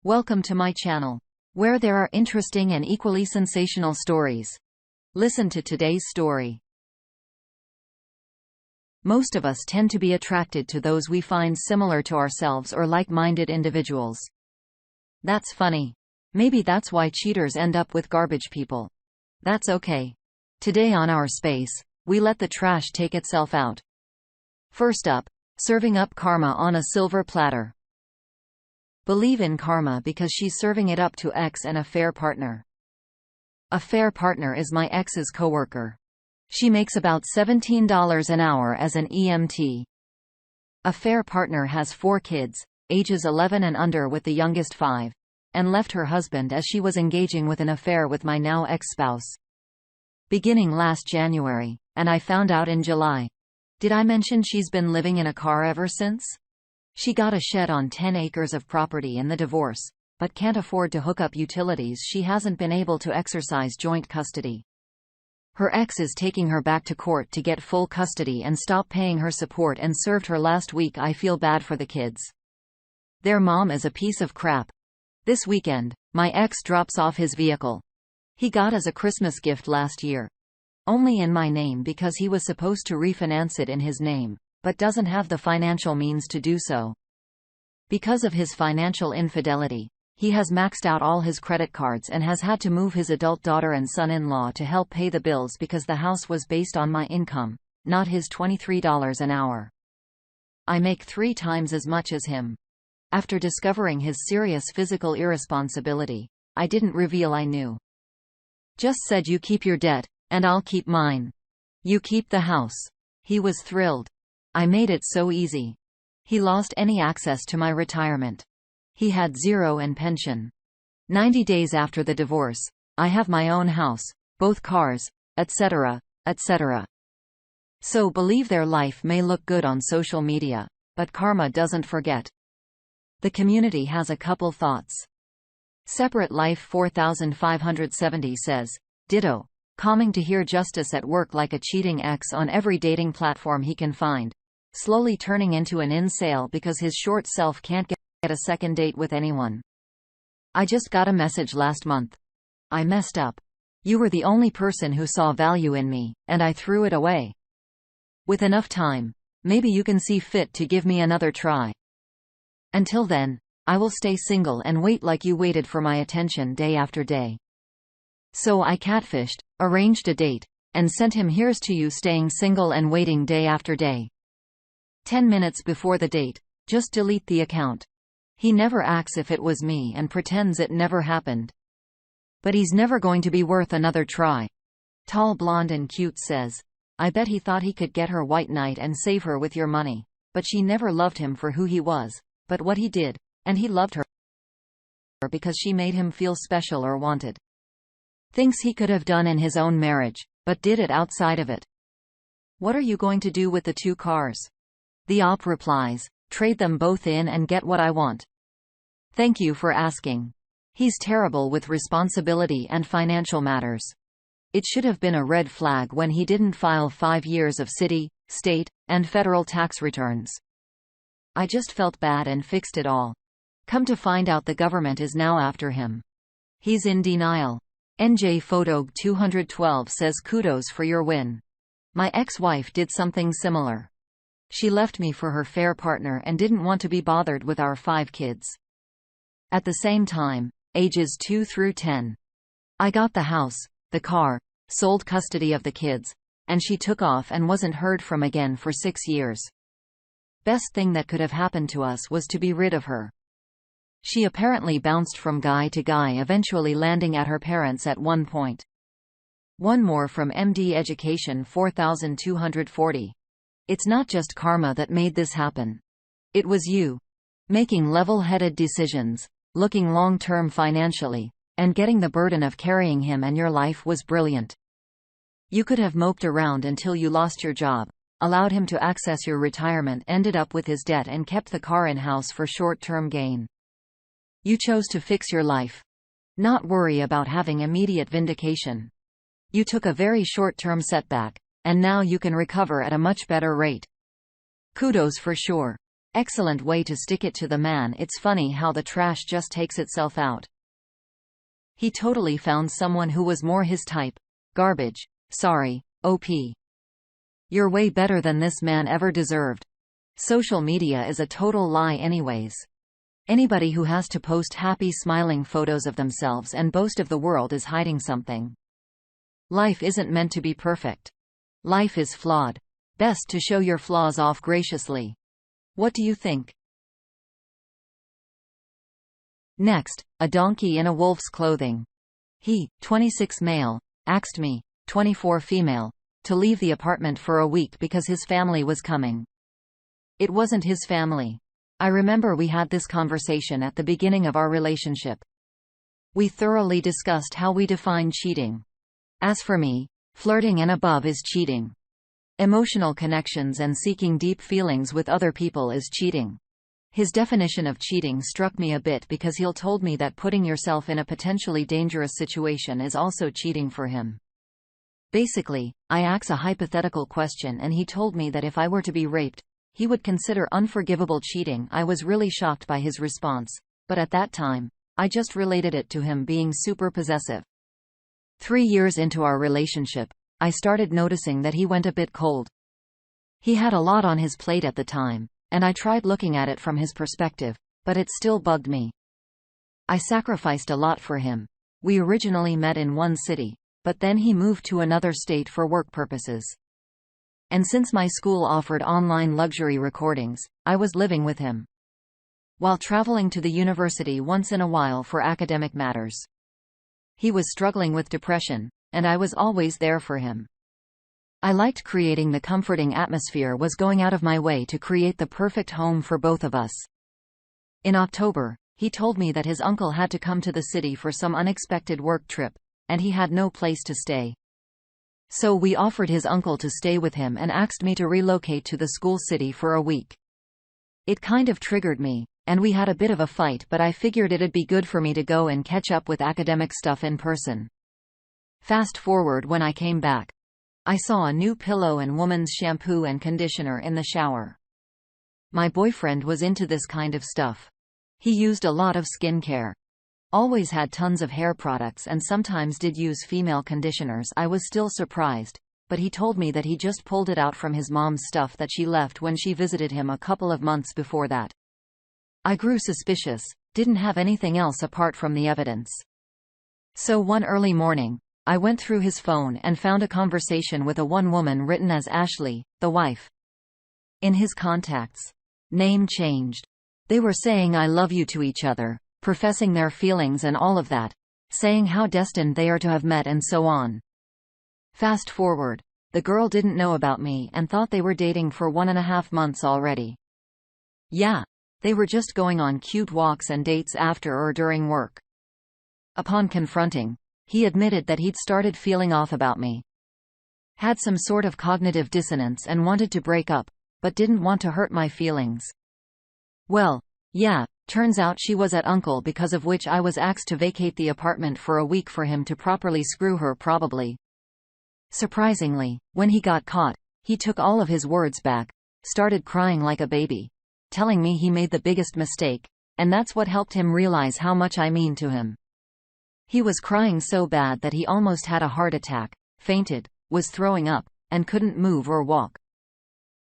Welcome to my channel, where there are interesting and equally sensational stories. Listen to today's story. Most of us tend to be attracted to those we find similar to ourselves or like-minded individuals. That's funny. Maybe that's why cheaters end up with garbage people. That's okay. Today on our space, we let the trash take itself out. First up, serving up karma on a silver platter. Believe in karma because she's serving it up to X, an affair partner. Affair partner is my ex's coworker. She makes about $17 an hour as an EMT. Affair partner has 4 kids, ages 11 and under, with the youngest 5, and left her husband as she was engaging with an affair with my now ex-spouse. Beginning last January, and I found out in July. Did I mention she's been living in a car ever since? She got a shed on 10 acres of property in the divorce, but can't afford to hook up utilities. She hasn't been able to exercise joint custody. Her ex is taking her back to court to get full custody and stop paying her support, and served her last week. I feel bad for the kids. Their mom is a piece of crap. This weekend, my ex drops off his vehicle. He got as a Christmas gift last year. Only in my name because he was supposed to refinance it in his name, but doesn't have the financial means to do so. Because of his financial infidelity, he has maxed out all his credit cards and has had to move his adult daughter and son-in-law to help pay the bills because the house was based on my income, not his $23 an hour. I make 3 times as much as him. After discovering his serious physical irresponsibility, I didn't reveal I knew. Just said, you keep your debt, and I'll keep mine. You keep the house. He was thrilled. I made it so easy. He lost any access to my retirement. He had zero and pension. 90 days after the divorce, I have my own house, both cars, etc., etc. So believe their life may look good on social media, but karma doesn't forget. The community has a couple thoughts. Separate Life 4570 says, ditto. Calming to hear Justice at work like a cheating ex on every dating platform he can find. Slowly turning into an incel because his short self can't get a second date with anyone. I just got a message last month. I messed up. You were the only person who saw value in me, and I threw it away. With enough time, maybe you can see fit to give me another try. Until then, I will stay single and wait like you waited for my attention day after day. So I catfished, arranged a date, and sent him here's to you staying single and waiting day after day. 10 minutes before the date, just delete the account. He never acts if it was me and pretends it never happened. But he's never going to be worth another try. Tall, blonde and cute says, I bet he thought he could get her white knight and save her with your money, but she never loved him for who he was, but what he did, and he loved her because she made him feel special or wanted. Thinks he could have done in his own marriage, but did it outside of it. What are you going to do with the 2 cars? The op replies, trade them both in and get what I want. Thank you for asking. He's terrible with responsibility and financial matters. It should have been a red flag when he didn't file 5 years of city, state, and federal tax returns. I just felt bad and fixed it all. Come to find out the government is now after him. He's in denial. NJ Photo 212 says, kudos for your win. My ex-wife did something similar. She left me for her fair partner and didn't want to be bothered with our 5 kids. At the same time, ages 2 through 10. I got the house, the car, sold custody of the kids, and she took off and wasn't heard from again for 6 years. Best thing that could have happened to us was to be rid of her. She apparently bounced from guy to guy, eventually landing at her parents at one point. One more from MD Education 4240. It's not just karma that made this happen. It was you. Making level-headed decisions, looking long-term financially, and getting the burden of carrying him and your life was brilliant. You could have moped around until you lost your job, allowed him to access your retirement, ended up with his debt, and kept the car in-house for short-term gain. You chose to fix your life. Not worry about having immediate vindication. You took a very short-term setback, and now you can recover at a much better rate. Kudos for sure. Excellent way to stick it to the man. It's funny how the trash just takes itself out. He totally found someone who was more his type. Garbage. Sorry, OP. You're way better than this man ever deserved. Social media is a total lie anyways. Anybody who has to post happy smiling photos of themselves and boast of the world is hiding something. Life isn't meant to be perfect. Life is flawed. Best to show your flaws off graciously. What do you think? Next, a donkey in a wolf's clothing. He, 26 male, asked me, 24 female, to leave the apartment for a week because his family was coming. It wasn't his family. I remember we had this conversation at the beginning of our relationship. We thoroughly discussed how we define cheating. As for me, flirting and above is cheating. Emotional connections and seeking deep feelings with other people is cheating. His definition of cheating struck me a bit because he'll told me that putting yourself in a potentially dangerous situation is also cheating for him. Basically, I asked a hypothetical question and he told me that if I were to be raped, he would consider unforgivable cheating. I was really shocked by his response, but at that time, I just related it to him being super possessive. 3 years into our relationship, I started noticing that he went a bit cold. He had a lot on his plate at the time, and I tried looking at it from his perspective, but it still bugged me. I sacrificed a lot for him. We originally met in one city, but then he moved to another state for work purposes. And since my school offered online luxury recordings, I was living with him while traveling to the university once in a while for academic matters. He was struggling with depression, and I was always there for him. I liked creating the comforting atmosphere, was going out of my way to create the perfect home for both of us. In October, he told me that his uncle had to come to the city for some unexpected work trip, and he had no place to stay. So we offered his uncle to stay with him and asked me to relocate to the school city for a week. It kind of triggered me, and we had a bit of a fight, but I figured it'd be good for me to go and catch up with academic stuff in person. Fast forward, when I came back, I saw a new pillow and woman's shampoo and conditioner in the shower. My boyfriend was into this kind of stuff. He used a lot of skincare. Always had tons of hair products and sometimes did use female conditioners. I was still surprised, but he told me that he just pulled it out from his mom's stuff that she left when she visited him a couple of months before that. I grew suspicious, didn't have anything else apart from the evidence. So one early morning, I went through his phone and found a conversation with a woman written as Ashley, the wife. In his contacts, name changed. They were saying I love you to each other, professing their feelings and all of that, saying how destined they are to have met and so on. Fast forward, the girl didn't know about me and thought they were dating for 1.5 months already. Yeah, they were just going on cute walks and dates after or during work. Upon confronting, he admitted that he'd started feeling off about me. Had some sort of cognitive dissonance and wanted to break up, but didn't want to hurt my feelings. Well, yeah, turns out she was at uncle, because of which I was asked to vacate the apartment for a week for him to properly screw her, probably. Surprisingly, when he got caught, he took all of his words back, started crying like a baby, telling me he made the biggest mistake, and that's what helped him realize how much I mean to him. He was crying so bad that he almost had a heart attack, fainted, was throwing up, and couldn't move or walk.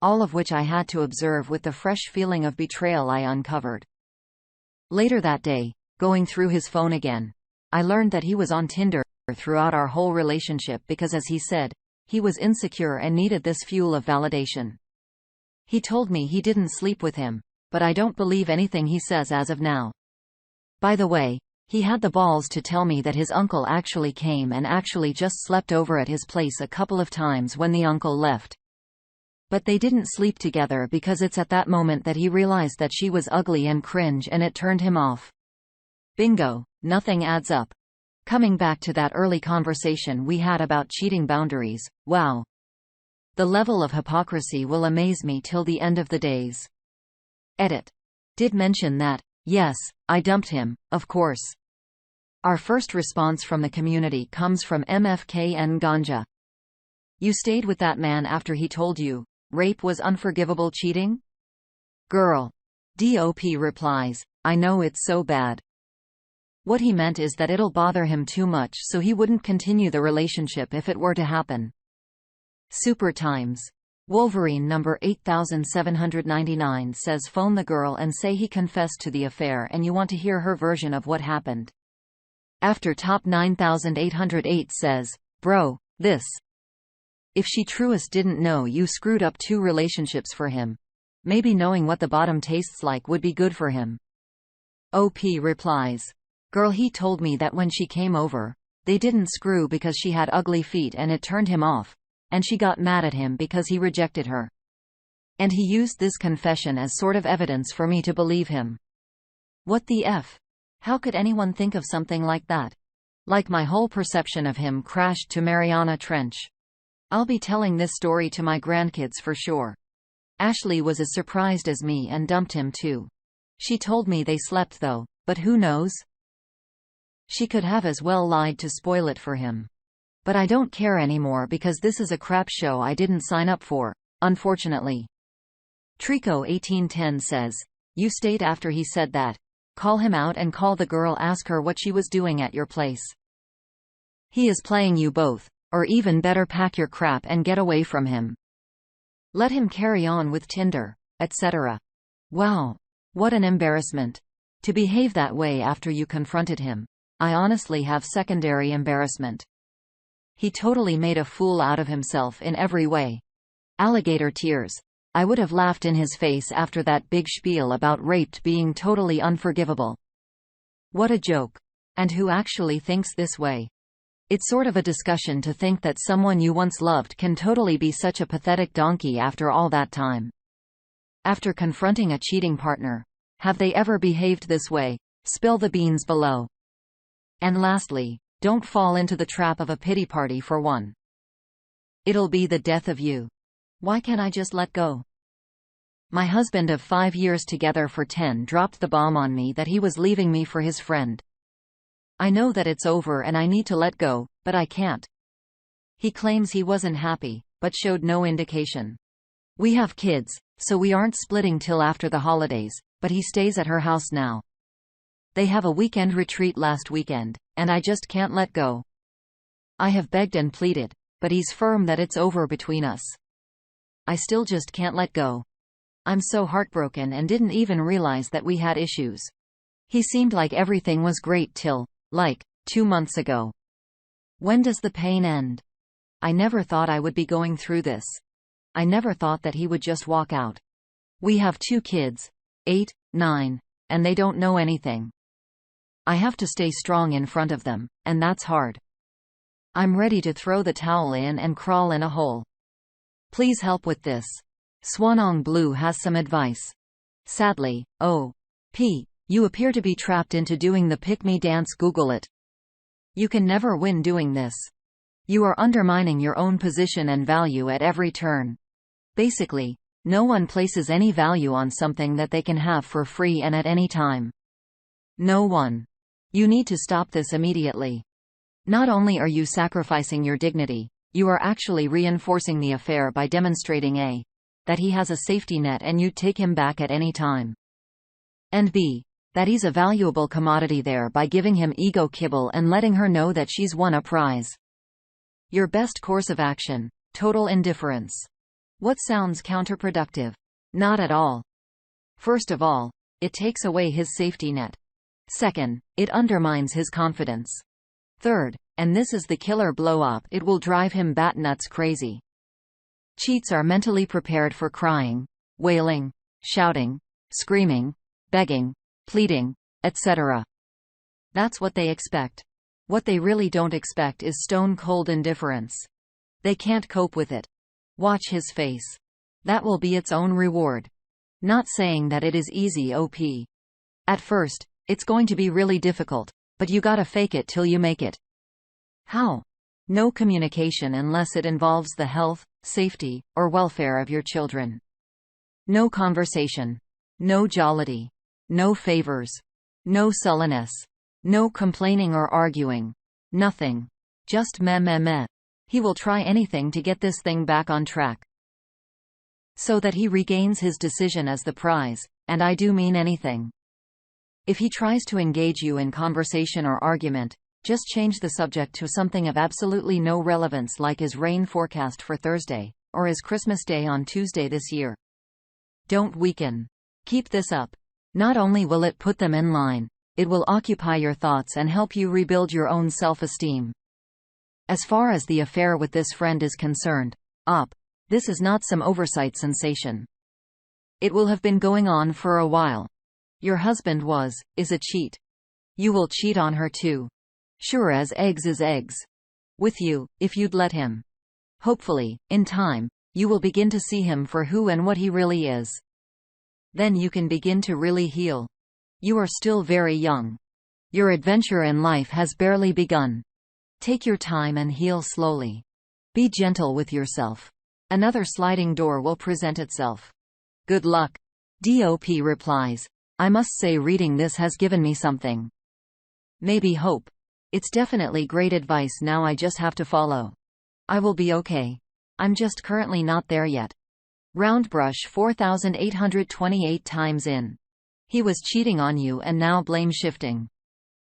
All of which I had to observe with the fresh feeling of betrayal I uncovered. Later that day, going through his phone again, I learned that he was on Tinder throughout our whole relationship because, as he said, he was insecure and needed this fuel of validation. He told me he didn't sleep with him, but I don't believe anything he says as of now. By the way, he had the balls to tell me that his uncle actually came and actually just slept over at his place a couple of times when the uncle left. But they didn't sleep together because it's at that moment that he realized that she was ugly and cringe, and it turned him off. Bingo, nothing adds up. Coming back to that early conversation we had about cheating boundaries, wow. The level of hypocrisy will amaze me till the end of the days. Edit. Did mention that, yes, I dumped him, of course. Our first response from the community comes from MFKN Ganja. You stayed with that man after he told you rape was unforgivable cheating? Girl, DOP replies, I know it's so bad. What he meant is that it'll bother him too much so he wouldn't continue the relationship if it were to happen. Super Times. Wolverine number 8799 says phone the girl and say he confessed to the affair and you want to hear her version of what happened. After Top 9808 says, bro, this. If she truest didn't know you screwed up 2 relationships for him. Maybe knowing what the bottom tastes like would be good for him. OP replies. Girl, he told me that when she came over, they didn't screw because she had ugly feet and it turned him off, and she got mad at him because he rejected her. And he used this confession as sort of evidence for me to believe him. What the F? How could anyone think of something like that? Like my whole perception of him crashed to Mariana Trench. I'll be telling this story to my grandkids for sure. Ashley was as surprised as me and dumped him too. She told me they slept though, but who knows? She could have as well lied to spoil it for him. But I don't care anymore because this is a crap show I didn't sign up for, unfortunately. Trico 1810 says, you stayed after he said that. Call him out and call the girl, ask her what she was doing at your place. He is playing you both, or even better, pack your crap and get away from him. Let him carry on with Tinder, etc. Wow. What an embarrassment. To behave that way after you confronted him. I honestly have secondary embarrassment. He totally made a fool out of himself in every way. Alligator tears. I would have laughed in his face after that big spiel about raped being totally unforgivable. What a joke. And who actually thinks this way? It's sort of a discussion to think that someone you once loved can totally be such a pathetic donkey after all that time. After confronting a cheating partner, have they ever behaved this way? Spill the beans below. And lastly, don't fall into the trap of a pity party for one. It'll be the death of you. Why can't I just let go? My husband of 5 years together for 10 dropped the bomb on me that he was leaving me for his friend. I know that it's over and I need to let go, but I can't. He claims he wasn't happy, but showed no indication. We have kids, so we aren't splitting till after the holidays, but he stays at her house now. They have a weekend retreat last weekend, and I just can't let go. I have begged and pleaded, but he's firm that it's over between us. I still just can't let go. I'm so heartbroken and didn't even realize that we had issues. He seemed like everything was great till, 2 months ago. When does the pain end? I never thought I would be going through this. I never thought that he would just walk out. We have 2 kids, 8, 9, and they don't know anything. I have to stay strong in front of them, and that's hard. I'm ready to throw the towel in and crawl in a hole. Please help with this. Swanong Blue has some advice. Sadly, P. You appear to be trapped into doing the pick-me dance. Google it. You can never win doing this. You are undermining your own position and value at every turn. Basically, no one places any value on something that they can have for free and at any time. No one. You need to stop this immediately. Not only are you sacrificing your dignity, you are actually reinforcing the affair by demonstrating A. that he has a safety net and you'd take him back at any time. And B. that he's a valuable commodity there by giving him ego kibble and letting her know that she's won a prize. Your best course of action: total indifference. What sounds counterproductive? Not at all. First of all, it takes away his safety net. Second, it undermines his confidence. Third, and this is the killer blow-up, it will drive him bat-nuts crazy. Cheats are mentally prepared for crying, wailing, shouting, screaming, begging, pleading, etc. That's what they expect. What they really don't expect is stone-cold indifference. They can't cope with it. Watch his face. That will be its own reward. Not saying that it is easy, OP. At first, it's going to be really difficult, but you gotta fake it till you make it. How? No communication unless it involves the health, safety, or welfare of your children. No conversation. No jollity. No favors. No sullenness. No complaining or arguing. Nothing. Just meh meh meh. He will try anything to get this thing back on track. So that he regains his decision as the prize, and I do mean anything. If he tries to engage you in conversation or argument, just change the subject to something of absolutely no relevance, like is rain forecast for Thursday, or is Christmas Day on Tuesday this year. Don't weaken. Keep this up. Not only will it put them in line, it will occupy your thoughts and help you rebuild your own self-esteem. As far as the affair with this friend is concerned, this is not some oversight sensation. It will have been going on for a while. Your husband is a cheat. You will cheat on her too. Sure as eggs is eggs. With you, if you'd let him. Hopefully, in time, you will begin to see him for who and what he really is. Then you can begin to really heal. You are still very young. Your adventure in life has barely begun. Take your time and heal slowly. Be gentle with yourself. Another sliding door will present itself. Good luck. DOP replies, I must say reading this has given me something. Maybe hope. It's definitely great advice. Now I just have to follow. I will be okay. I'm just currently not there yet. Roundbrush 4828 times in. He was cheating on you and now blame shifting.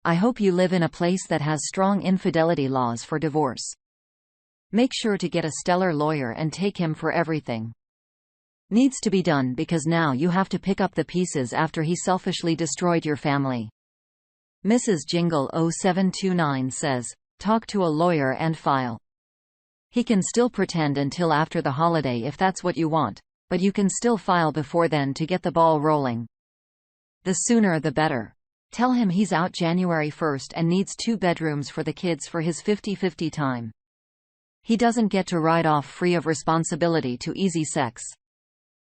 I hope you live in a place that has strong infidelity laws for divorce. Make sure to get a stellar lawyer and take him for everything. Needs to be done because now you have to pick up the pieces after he selfishly destroyed your family. Mrs. Jingle 0729 says, talk to a lawyer and file. He can still pretend until after the holiday if that's what you want, but you can still file before then to get the ball rolling. The sooner the better. Tell him he's out January 1st and needs 2 bedrooms for the kids for his 50-50 time. He doesn't get to ride off free of responsibility to easy sex.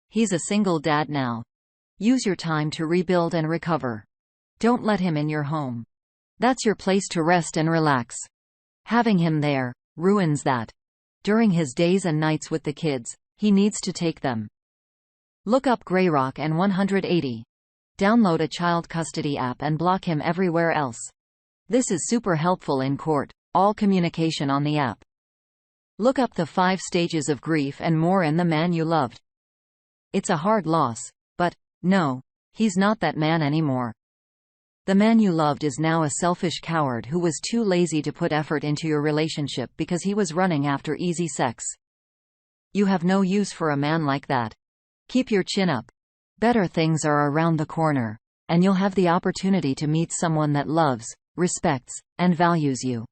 He's a single dad now. Use your time to rebuild and recover. Don't let him in your home. That's your place to rest and relax. Having him there ruins that. During his days and nights with the kids, he needs to take them. Look up Greyrock and 180. Download a child custody app and block him everywhere else. This is super helpful in court, all communication on the app. Look up the 5 stages of grief and more in The Man You Loved. It's a hard loss, but, no, he's not that man anymore. The man you loved is now a selfish coward who was too lazy to put effort into your relationship because he was running after easy sex. You have no use for a man like that. Keep your chin up. Better things are around the corner, and you'll have the opportunity to meet someone that loves, respects, and values you.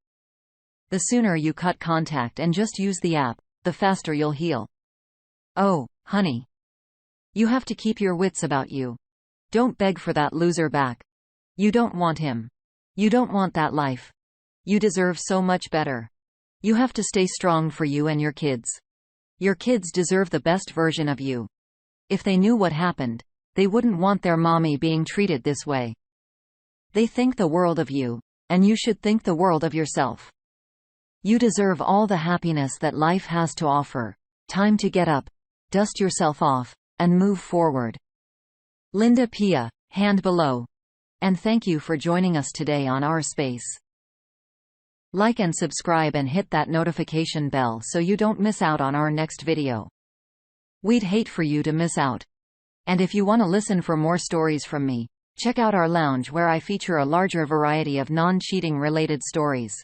The sooner you cut contact and just use the app, the faster you'll heal. Oh, honey. You have to keep your wits about you. Don't beg for that loser back. You don't want him. You don't want that life. You deserve so much better. You have to stay strong for you and your kids. Your kids deserve the best version of you. If they knew what happened, they wouldn't want their mommy being treated this way. They think the world of you, and you should think the world of yourself. You deserve all the happiness that life has to offer. Time to get up, dust yourself off, and move forward. Linda Pia, hand below. And thank you for joining us today on our space. Like and subscribe and hit that notification bell so you don't miss out on our next video. We'd hate for you to miss out. And if you want to listen for more stories from me, check out our lounge where I feature a larger variety of non-cheating related stories.